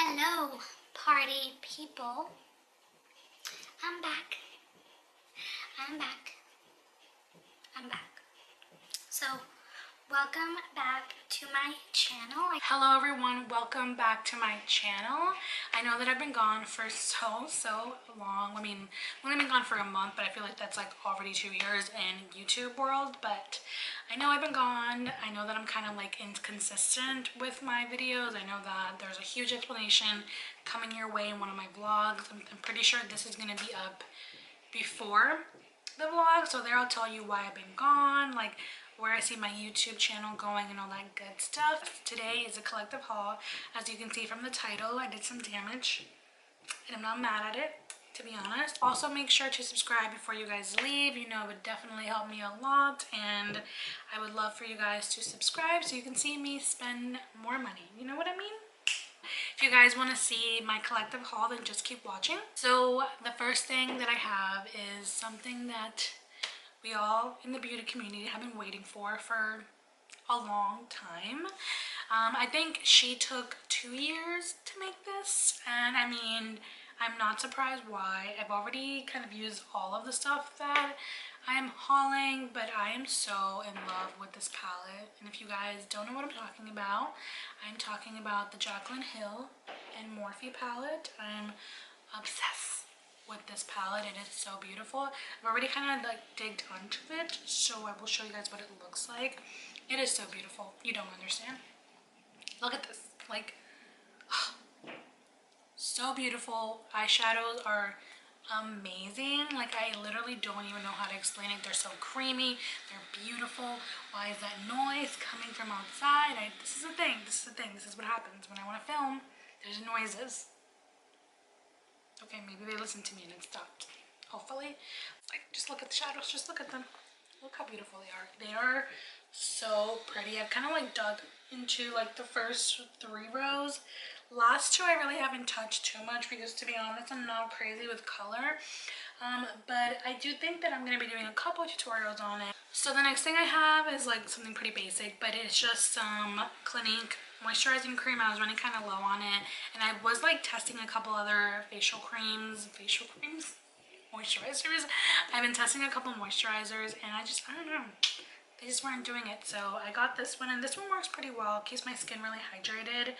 Hello, party people. I'm back. I'm back. I'm back. So, welcome back to my channel. Hello everyone, welcome back to my channel. I know that I've been gone for so long. I mean, I've only been gone for a month, but I feel like that's like already 2 years in YouTube world. But I know I've been gone. I know that I'm kind of like inconsistent with my videos. I know that there's a huge explanation coming your way in one of my vlogs. I'm pretty sure this is going to be up before the vlog, so there I'll tell you why I've been gone, like where I see my YouTube channel going and all that good stuff. Today is a collective haul. As you can see from the title, I did some damage and I'm not mad at it, to be honest. Also, make sure to subscribe before you guys leave. You know, it would definitely help me a lot, and I would love for you guys to subscribe so you can see me spend more money. You know what I mean? If you guys want to see my collective haul, then just keep watching. So the first thing that I have is something that we all in the beauty community have been waiting for a long time. I think she took 2 years to make this, and I mean, I'm not surprised why. I've already kind of used all of the stuff that I'm hauling, but I am so in love with this palette. And if you guys don't know what I'm talking about, I'm talking about the Jaclyn Hill and Morphe palette. I'm obsessed with this palette. It is so beautiful. I've already kind of like digged onto it, so I will show you guys what it looks like. It is so beautiful. You don't understand. Look at this. Like, so beautiful. Eyeshadows are amazing. Like, I literally don't even know how to explain it. They're so creamy. They're beautiful. Why is that noise coming from outside? This is the thing. This is what happens when I want to film. There's noises. Okay, maybe they listened to me and it stopped. Hopefully. Like, just look at the shadows. Just look at them. Look how beautiful they are. They are so pretty. I've kind of like dug into like the first 3 rows. Last 2 I really haven't touched too much because, to be honest, I'm not crazy with color. But I do think that I'm going to be doing a couple of tutorials on it. So the next thing I have is like something pretty basic, but it's just some Clinique moisturizing cream. I was running kind of low on it, and I was like testing a couple other facial creams, moisturizers. I've been testing a couple moisturizers, and I don't know, they just weren't doing it. So I got this one, and this one works pretty well. It keeps my skin really hydrated.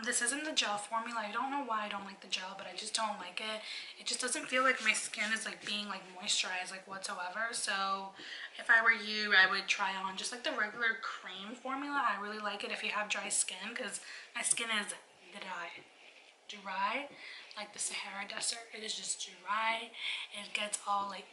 This isn't the gel formula. I don't know why I don't like the gel, but I just don't like it. It just doesn't feel like my skin is like being like moisturized like whatsoever. So if I were you, I would try on just like the regular cream formula. I really like it if you have dry skin, because my skin is dry like the Sahara Desert. It is just dry. It gets all like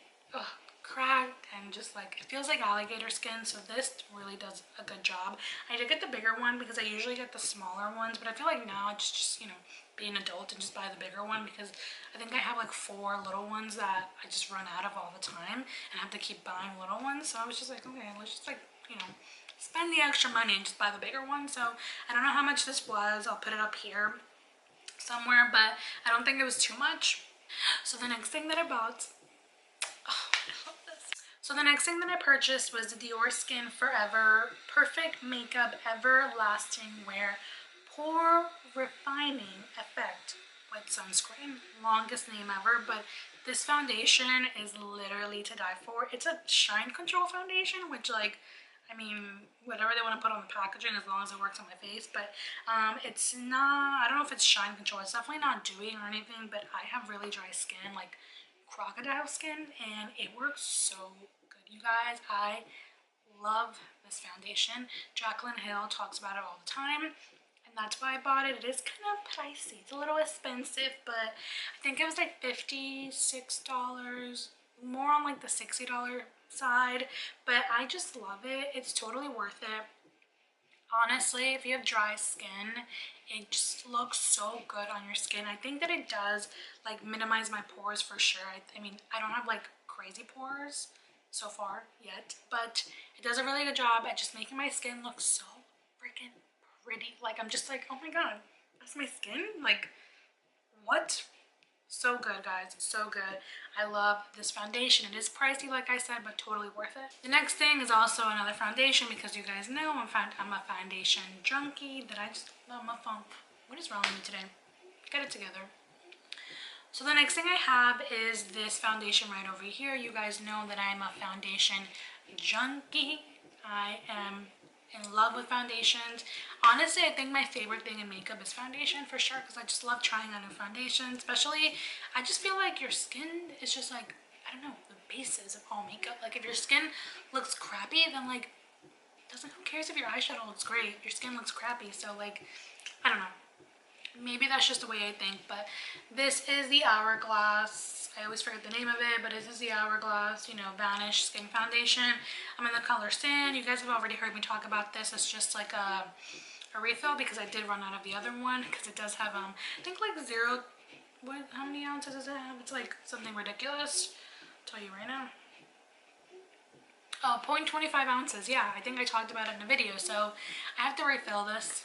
cracked, and just like, it feels like alligator skin. So this really does a good job. I did get the bigger one because I usually get the smaller ones, but I feel like now it's just, you know, be an adult and just buy the bigger one, because I think I have like 4 little ones that I just run out of all the time and have to keep buying little ones. So I was just like, okay, let's just like, you know, spend the extra money and just buy the bigger one. So I don't know how much this was. I'll put it up here somewhere, but I don't think it was too much. So the next thing that I bought, so the next thing that I purchased was the Dior Skin Forever Perfect Makeup Everlasting Wear Pore Refining Effect with Sunscreen. Longest name ever, but this foundation is literally to die for. It's a shine control foundation, which, like, I mean, whatever they want to put on the packaging, as long as it works on my face. But it's not, I don't know if it's shine control. It's definitely not dewy or anything, but I have really dry skin, like crocodile skin, and it works so good, you guys. I love this foundation. Jaclyn Hill talks about it all the time, and that's why I bought it. It is kind of pricey. It's a little expensive, but I think it was like $56, more on like the $60 side, but I just love it. It's totally worth it. Honestly, if you have dry skin, it just looks so good on your skin. I think that it does like minimize my pores for sure. I mean, I don't have like crazy pores so far yet, but it does a really good job at just making my skin look so freaking pretty. Like, I'm just like, oh my god, that's my skin? Like, what? So good, guys. So good. I love this foundation. It is pricey, like I said, but totally worth it. The next thing is also another foundation, because you guys know I'm a foundation junkie. That I just love my phone. What is wrong with me today? get it together. So the next thing I have is this foundation right over here. You guys know that I'm a foundation junkie. I am in love with foundations. Honestly, I think my favorite thing in makeup is foundation for sure, because I just love trying on new foundation. Especially, I just feel like your skin is just like, I don't know, the basis of all makeup. Like if your skin looks crappy, then like, who cares if your eyeshadow looks great? Your skin looks crappy. So like, I don't know. Maybe that's just the way I think, but this is the Hourglass. I always forget the name of it, but this is the Hourglass, you know, Vanish Skin Foundation. I'm in the color Sand. You guys have already heard me talk about this. It's just like a refill because I did run out of the other one because it does have, I think like how many ounces does it have? It's like something ridiculous. I'll tell you right now. Oh, 0.25 ounces. Yeah, I think I talked about it in a video, so I have to refill this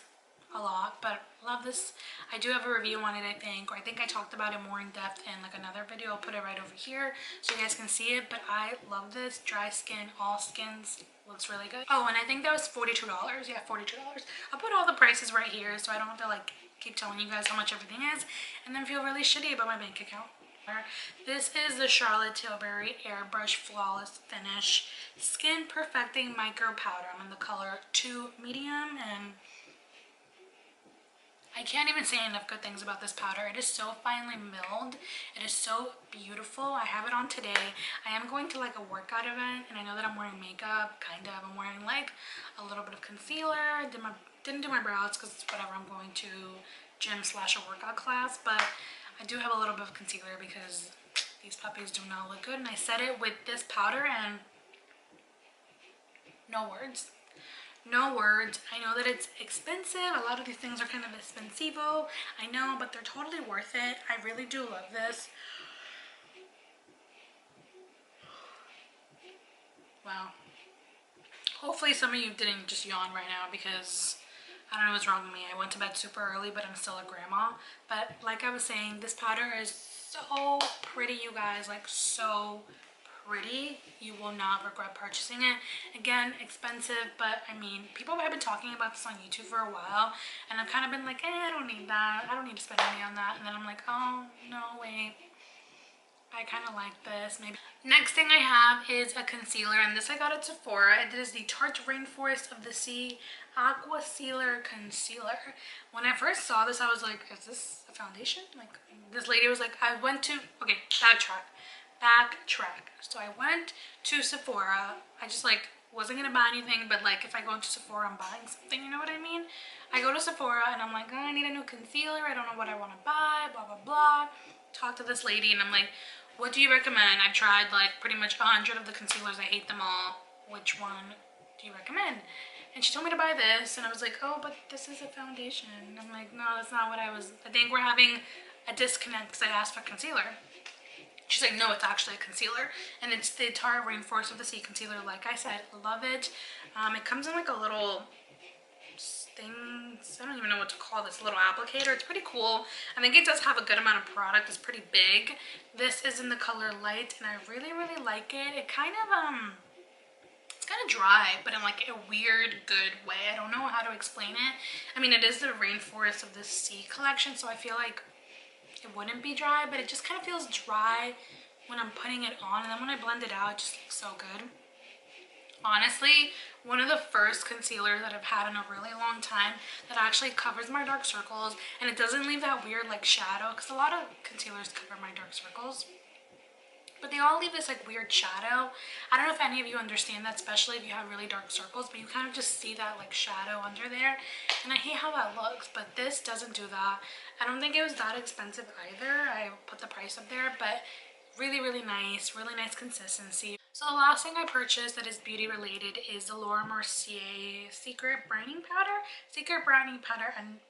a lot, but love this. I do have a review on it, I think I talked about it more in depth in like another video. I'll put it right over here so you guys can see it, but I love this. Dry skin, all skins, looks really good. Oh, and I think that was $42. Yeah, $42. I'll put all the prices right here so I don't have to like keep telling you guys how much everything is and then feel really shitty about my bank account. This is the Charlotte Tilbury Airbrush Flawless Finish Skin Perfecting Micro Powder. I'm in the color 2 Medium, and I can't even say enough good things about this powder. It is so finely milled. It is so beautiful. I have it on today. I am going to like a workout event, and I know that I'm wearing makeup, kind of. I'm wearing like a little bit of concealer. Didn't do my brows because it's whatever. I'm going to gym / a workout class, but I do have a little bit of concealer because these puppies do not look good. And I set it with this powder and no words. No words. I know that it's expensive. A lot of these things are kind of expensivo. I know, but they're totally worth it. I really do love this. Wow. Hopefully some of you didn't just yawn right now because I don't know what's wrong with me. I went to bed super early, but I'm still a grandma. But like I was saying, this powder is so pretty, you guys. Like so pretty. You will not regret purchasing it. Again, expensive, but I mean, people have been talking about this on YouTube for a while, and I've kind of been like, I don't need that. I don't need to spend money on that. And then I'm like, oh, no, wait. I kind of like this. Maybe. Next thing I have is a concealer, and this I got at Sephora. It is the Tarte Rainforest of the Sea Aqua Sealer Concealer. When I first saw this, I was like, is this a foundation? Like, this lady was like, okay, backtrack. So I went to Sephora. I just like wasn't gonna buy anything, but like if I go into Sephora, I'm buying something, you know what I mean? I go to Sephora and I'm like, oh, I need a new concealer. I don't know what I want to buy, blah, blah, blah. Talk to this lady and I'm like, what do you recommend? I've tried like pretty much 100 of the concealers. I hate them all. Which one do you recommend? And she told me to buy this and I was like, oh, but this is a foundation. And I'm like, no, that's not what I think we're having a disconnect because I asked for concealer. She's like, no, it's actually a concealer. And it's the Tarte Rainforest of the Sea concealer. Like I said, love it. It comes in like a little things, I don't even know what to call this, little applicator. It's pretty cool. I think it does have a good amount of product. It's pretty big. This is in the color Light, and I really, really like it. It kind of, it's kind of dry, but in like a weird, good way. I don't know how to explain it. I mean, it is the Rainforest of the Sea collection, so I feel like it wouldn't be dry, but it just kind of feels dry when I'm putting it on, and then when I blend it out, it just looks so good. Honestly, one of the first concealers that I've had in a really long time that actually covers my dark circles, and it doesn't leave that weird like shadow, because a lot of concealers cover my dark circles, but they all leave this like weird shadow. I don't know if any of you understand that, especially if you have really dark circles, but you kind of just see that like shadow under there, and I hate how that looks. But this doesn't do that. I don't think it was that expensive either. I put the price up there, but really, really nice consistency. So the last thing I purchased that is beauty related is the Laura Mercier Secret Brightening Powder. Secret Brightening Powder and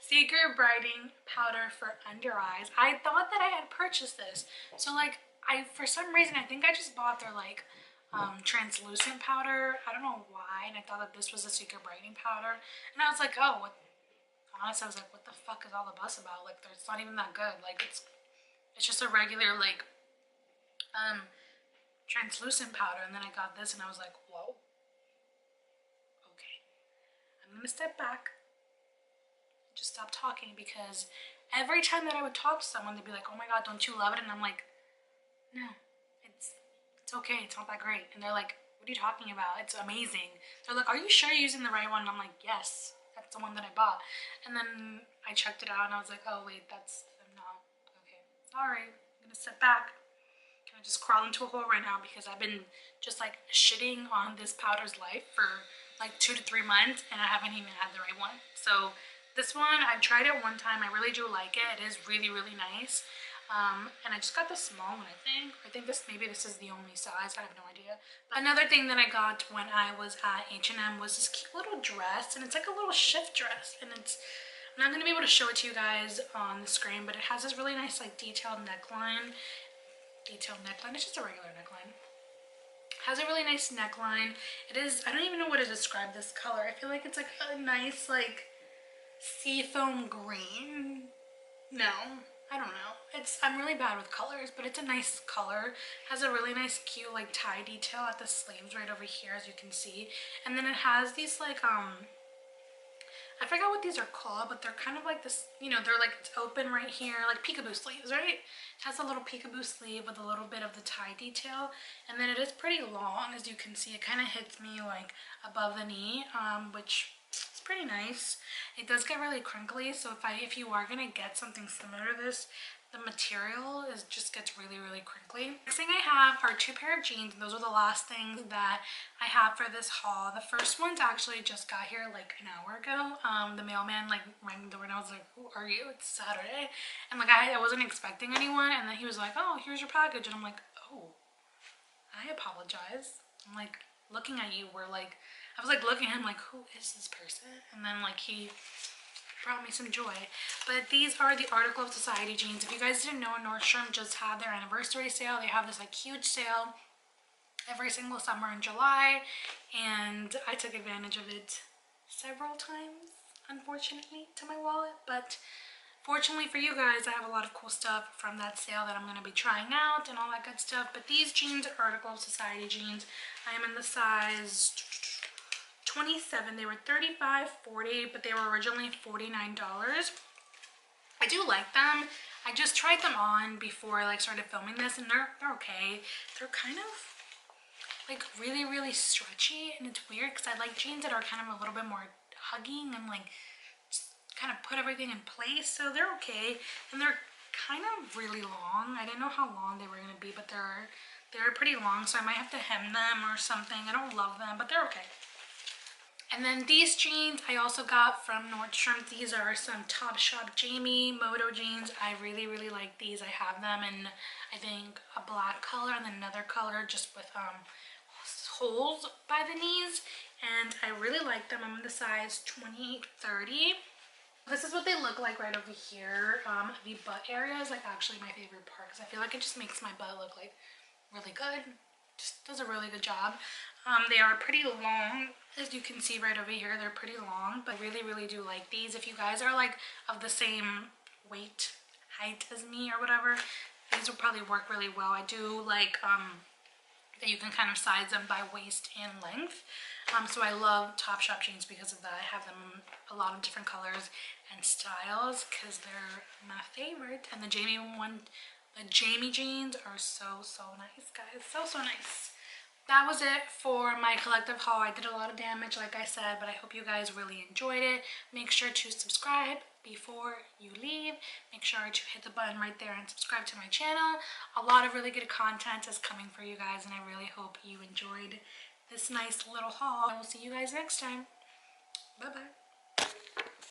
Secret Brightening Powder for under eyes. I thought that I had purchased this. So like, for some reason, I think I just bought their like translucent powder. I don't know why. And I thought that this was a Secret Brightening Powder. And I was like, oh, what? Honestly, I was like, what the fuck is all the fuss about? Like, it's not even that good. Like, it's just a regular like translucent powder. And then I got this and I was like, whoa, okay, I'm gonna step back. stop talking, because every time that I would talk to someone, they'd be like, oh my god, don't you love it? And I'm like, no, it's okay, it's not that great. And they're like, what are you talking about? It's amazing. They're like, are you sure you're using the right one? And I'm like, yes, that's the one that I bought. And then I checked it out and I was like, oh wait, I'm not, okay, sorry, I'm gonna sit back. Can I just crawl into a hole right now, because I've been just like shitting on this powder's life for like 2 to 3 months and I haven't even had the right one. So this one, I've tried it one time. I really do like it. It is really, really nice. And I just got the small one, I think. Maybe this is the only size. I have no idea. But another thing that I got when I was at H&M was this cute little dress, and it's like a little shift dress, and I'm not gonna be able to show it to you guys on the screen, but it has this really nice like detailed neckline. It's just a regular neckline. Has a really nice neckline. It is, I don't even know what to describe this color. I feel like it's like a nice like seafoam green. No, I don't know. I'm really bad with colors, but it's a nice color. Has a really nice cute like tie detail at the sleeves right over here, as you can see. And then it has these like I forgot what these are called, but they're kind of like this, you know, they're like, it's open right here, like peekaboo sleeves, right? It has a little peekaboo sleeve with a little bit of the tie detail. And then it is pretty long, as you can see. It kind of hits me like above the knee, which is pretty nice. It does get really crinkly, so if you are gonna get something similar to this, the material just gets really, really crinkly. Next thing I have are 2 pair of jeans, and those are the last things that I have for this haul. The first one's actually just got here like an hour ago. The mailman like rang the door and I was like, who are you? It's Saturday. And like I wasn't expecting anyone, and then he was like, oh, here's your package. And I'm like, oh, I apologize. I'm like looking at you, I was like looking at him like, who is this person? And then like he brought me some joy. But these are the Article of Society jeans. If you guys didn't know, Nordstrom just had their anniversary sale. They have this like huge sale every single summer in July, and I took advantage of it several times, unfortunately, to my wallet. But fortunately for you guys, I have a lot of cool stuff from that sale that I'm going to be trying out and all that good stuff. But these jeans are Article of Society jeans. I am in the size 27. They were $35.40, but they were originally $49. I do like them. I just tried them on before I like started filming this, and they're okay. They're kind of like really, really stretchy, and it's weird because I like jeans that are kind of a little bit more hugging and like just kind of put everything in place. So they're okay, and they're kind of really long. I didn't know how long they were gonna be, but they're pretty long, so I might have to hem them or something. I don't love them, but they're okay. And then these jeans I also got from Nordstrom. These are some Topshop Jamie Moto jeans. I really, really like these. I have them in, I think, a black color and then another color just with holes by the knees. And I really like them. I'm in the size 28-30. This is what they look like right over here. The butt area is like actually my favorite part because I feel like it just makes my butt look like really good. Just does a really good job. They are pretty long, as you can see right over here. They're pretty long, but I really, really do like these. If you guys are like of the same height as me or whatever, these will probably work really well. I do like that you can kind of size them by waist and length. So I love Topshop jeans because of that. I have them in a lot of different colors and styles because they're my favorite. And the Jamie jeans are so, so nice, guys. So, so nice. That was it for my collective haul. I did a lot of damage, like I said, but I hope you guys really enjoyed it. Make sure to subscribe before you leave. Make sure to hit the button right there and subscribe to my channel. A lot of really good content is coming for you guys, and I really hope you enjoyed this nice little haul. I will see you guys next time. Bye-bye.